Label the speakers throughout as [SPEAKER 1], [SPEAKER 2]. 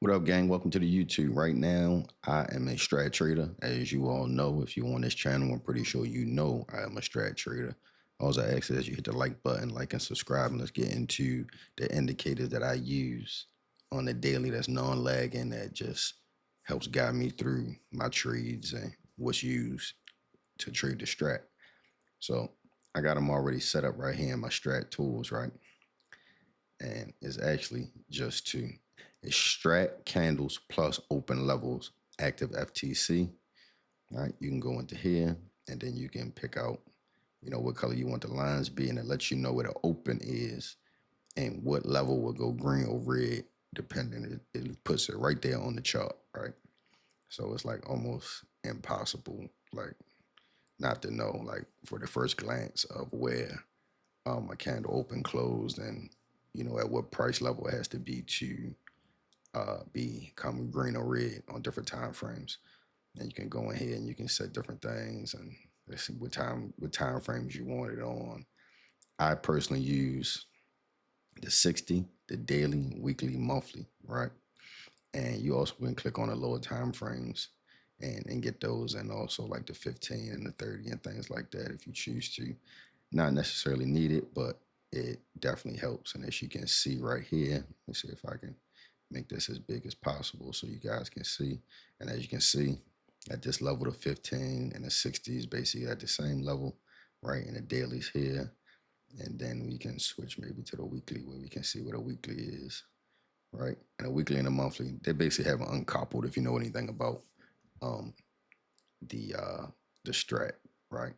[SPEAKER 1] What up, gang? Welcome to the YouTube. Right now, I am a strat trader. As you all know, if you're on this channel, I'm pretty sure you know I am a strat trader. All I ask is you hit the like button, like and subscribe, and let's get into the indicators that I use on the daily that's non-lagging, that just helps guide me through my trades and what's used to trade the strat. So I got them already set up right here in my strat tools, right? And it's actually just two. It's strat candles plus open levels active FTC. All right, you can go into here and then you can pick out, what color you want the lines be, and it lets you know where the open is and what level will go green or red, depending. It puts it right there on the chart, right? So it's like almost impossible, like not to know, like for the first glance of where a candle open closed and at what price level it has to be to become green or red on different time frames. And you can go in here and you can set different things and let's see what time frames you want it on. I personally use the 60, the daily, weekly, monthly, right? And you also can click on the lower time frames and get those, and also like the 15 and the 30 and things like that if you choose to. Not necessarily need it, but it definitely helps. And as you can see right here, let's see if I can make this as big as possible so you guys can see. And as you can see, at this level, the 15 and the 60 is basically at the same level, right? And the daily's here. And then we can switch maybe to the weekly where we can see what a weekly is, right? And a weekly and a monthly, they basically have uncoupled if you know anything about the strat, right?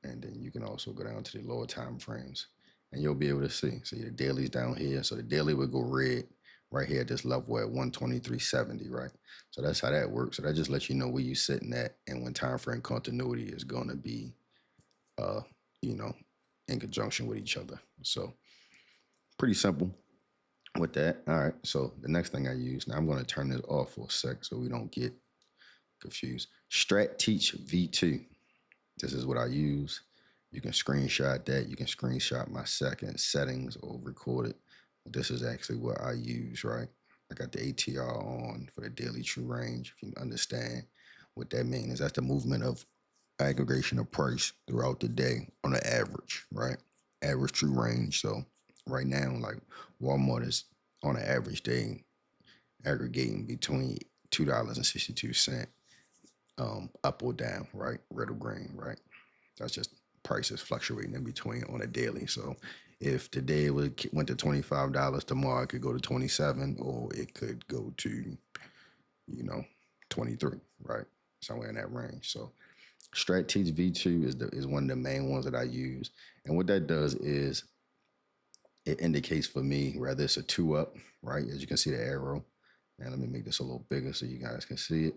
[SPEAKER 1] And then you can also go down to the lower time frames and you'll be able to see. See the daily's down here. So the daily would go red right here at this level at 123.70, right? So that's how that works. So that just lets you know where you're sitting at and when time frame continuity is going to be, in conjunction with each other. So pretty simple with that. All right. So the next thing I use, now I'm going to turn this off for a sec so we don't get confused. Strat Teach V2. This is what I use. You can screenshot that. You can screenshot my second settings or record it. But this is actually what I use, right? I got the ATR on for the daily true range. If you understand what that means, that's the movement of aggregation of price throughout the day on an average, right? Average true range. So right now, like Walmart is on an average day aggregating between $2.62 up or down, right? Red or green, right? That's just prices fluctuating in between on a daily. So if today went to $25, tomorrow it could go to 27, or it could go to, 23, right? Somewhere in that range. So Strat Teach V2 is one of the main ones that I use. And what that does is it indicates for me whether it's a 2 up, right? As you can see the arrow. And let me make this a little bigger so you guys can see it.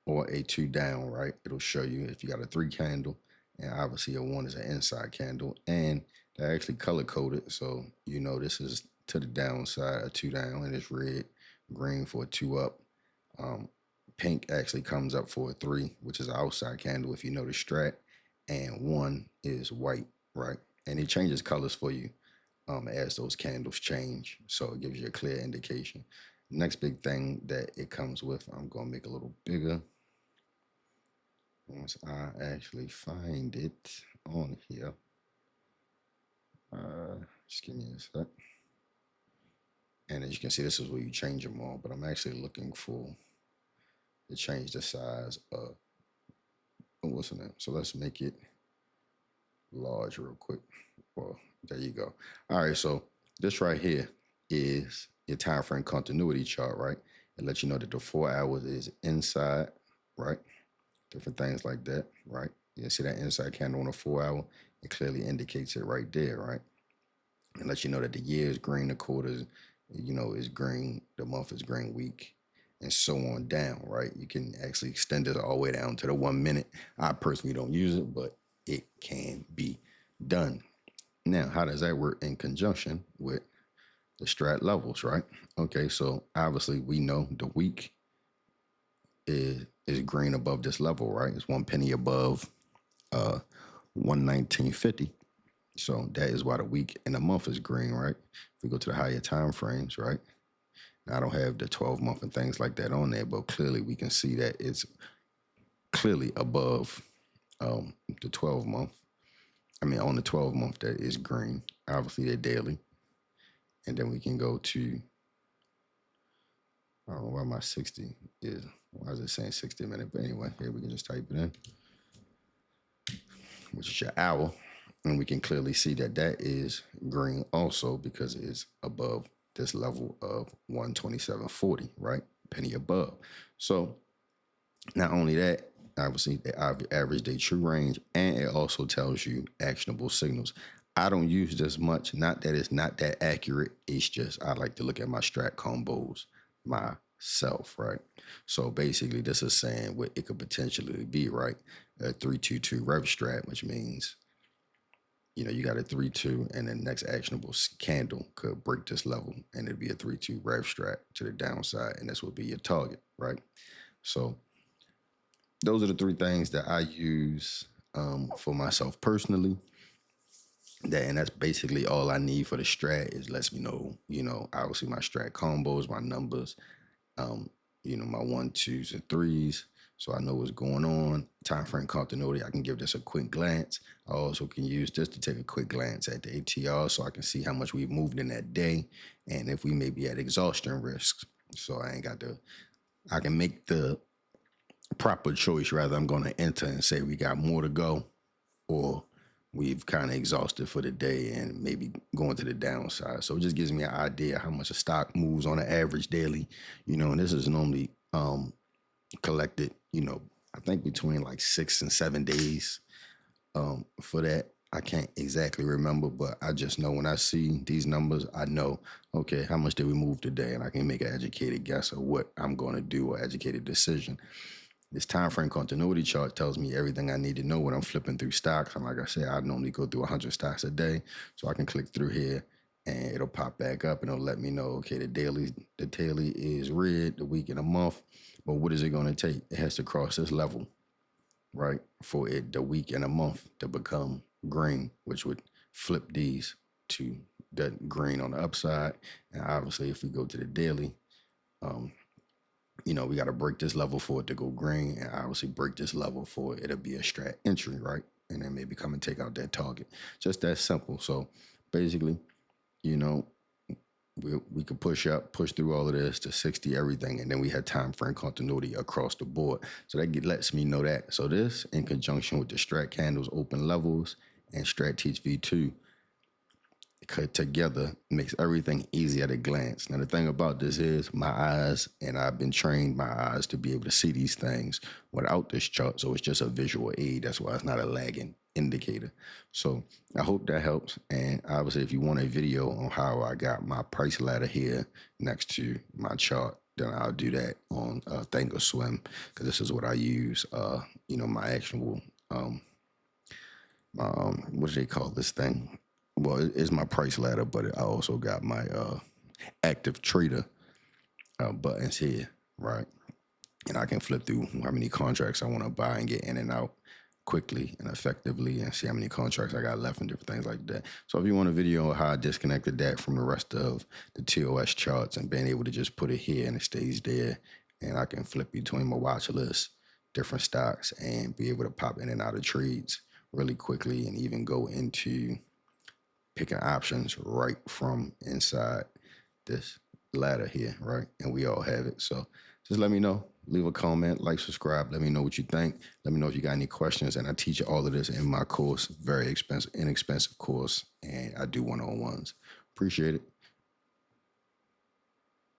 [SPEAKER 1] Or a 2 down, right? It'll show you if you got a 3 candle, and obviously a 1 is an inside candle, and they're actually color coded. So, this is to the downside, a 2 down, and it's red, green for a 2 up. Pink actually comes up for a 3, which is an outside candle if you know the strat, and 1 is white, right? And it changes colors for you as those candles change. So it gives you a clear indication. Next big thing that it comes with, I'm going to make a little bigger. Once I actually find it on here, just give me a sec. And as you can see, this is where you change them all, but I'm actually looking for to change the size of, what's the name? So let's make it large real quick. Well, there you go. All right, so this right here is your time frame continuity chart, right? It lets you know that the 4 hours is inside, right? Different things like that, right? You see that inside candle on a 4 hour, it clearly indicates it right there, right? And lets you know that the year is green, the quarter is, is green, the month is green, week, and so on down, right? You can actually extend it all the way down to the 1 minute. I personally don't use it, but it can be done. Now, how does that work in conjunction with the strat levels, right? Okay, so obviously we know the week is green above this level, right? It's 1 penny above 119.50. So that is why the week and the month is green, right? If we go to the higher time frames, right? I don't have the 12-month and things like that on there, but clearly we can see that it's clearly above the 12-month. I mean, on the 12-month, that is green. Obviously, they're daily. And then we can go to, I don't know why my 60 is, why is it saying 60 minute? But anyway, here we can just type it in, which is your hour. And we can clearly see that that is green also because it is above this level of 127.40, right? Penny above. So not only that, obviously the average day true range, and it also tells you actionable signals. I don't use this much. Not that it's not that accurate. It's just I like to look at my strat combos myself, right? So basically, this is saying what it could potentially be, right? A 322 rev strat, which means you got a 3-2, and the next actionable candle could break this level, and it'd be a 3-2 rev strat to the downside, and this would be your target, right? So those are the three things that I use for myself personally. And that's basically all I need for the strat. Is lets me know, obviously my strat combos, my numbers, my 1, 2s, and 3s. So I know what's going on. Time frame continuity, I can give this a quick glance. I also can use this to take a quick glance at the ATR so I can see how much we've moved in that day and if we may be at exhaustion risks. So I can make the proper choice. Rather, I'm going to enter and say we got more to go, or we've kind of exhausted for the day and maybe going to the downside. So it just gives me an idea how much a stock moves on an average daily, and this is normally collected, I think between like 6 and 7 days for that. I can't exactly remember, but I just know when I see these numbers, I know, okay, how much did we move today? And I can make an educated guess of what I'm going to do or educated decision. This time frame continuity chart tells me everything I need to know when I'm flipping through stocks. And like I said, I normally go through 100 stocks a day. So I can click through here and it'll pop back up and it'll let me know, okay, the daily is red, the week and a month. But what is it going to take? It has to cross this level, right, for it, the week and a month, to become green, which would flip these to that green on the upside. And obviously, if we go to the daily, we got to break this level for it to go green, and obviously break this level for it'll be a strat entry, right? And then maybe come and take out that target. Just that simple. So basically, we could push through all of this to 60 everything, and then we had time frame continuity across the board. So that lets me know that. So this, in conjunction with the strat candles open levels and strat teach V2, together makes everything easy at a glance. Now the thing about this is my eyes, and I've been trained my eyes to be able to see these things without this chart. So it's just a visual aid. That's why it's not a lagging indicator. So I hope that helps. And obviously, if you want a video on how I got my price ladder here next to my chart, then I'll do that on Thinkorswim, because this is what I use. My actual what do they call this thing? Well, it's my price ladder, but I also got my active trader buttons here, right? And I can flip through how many contracts I want to buy and get in and out quickly and effectively, and see how many contracts I got left and different things like that. So if you want a video on how I disconnected that from the rest of the TOS charts and being able to just put it here and it stays there, and I can flip between my watch list, different stocks, and be able to pop in and out of trades really quickly, and even go into picking options right from inside this ladder here, right? And we all have it. So just let me know. Leave a comment, like, subscribe. Let me know what you think. Let me know if you got any questions. And I teach you all of this in my course, very inexpensive course. And I do one-on-ones. Appreciate it.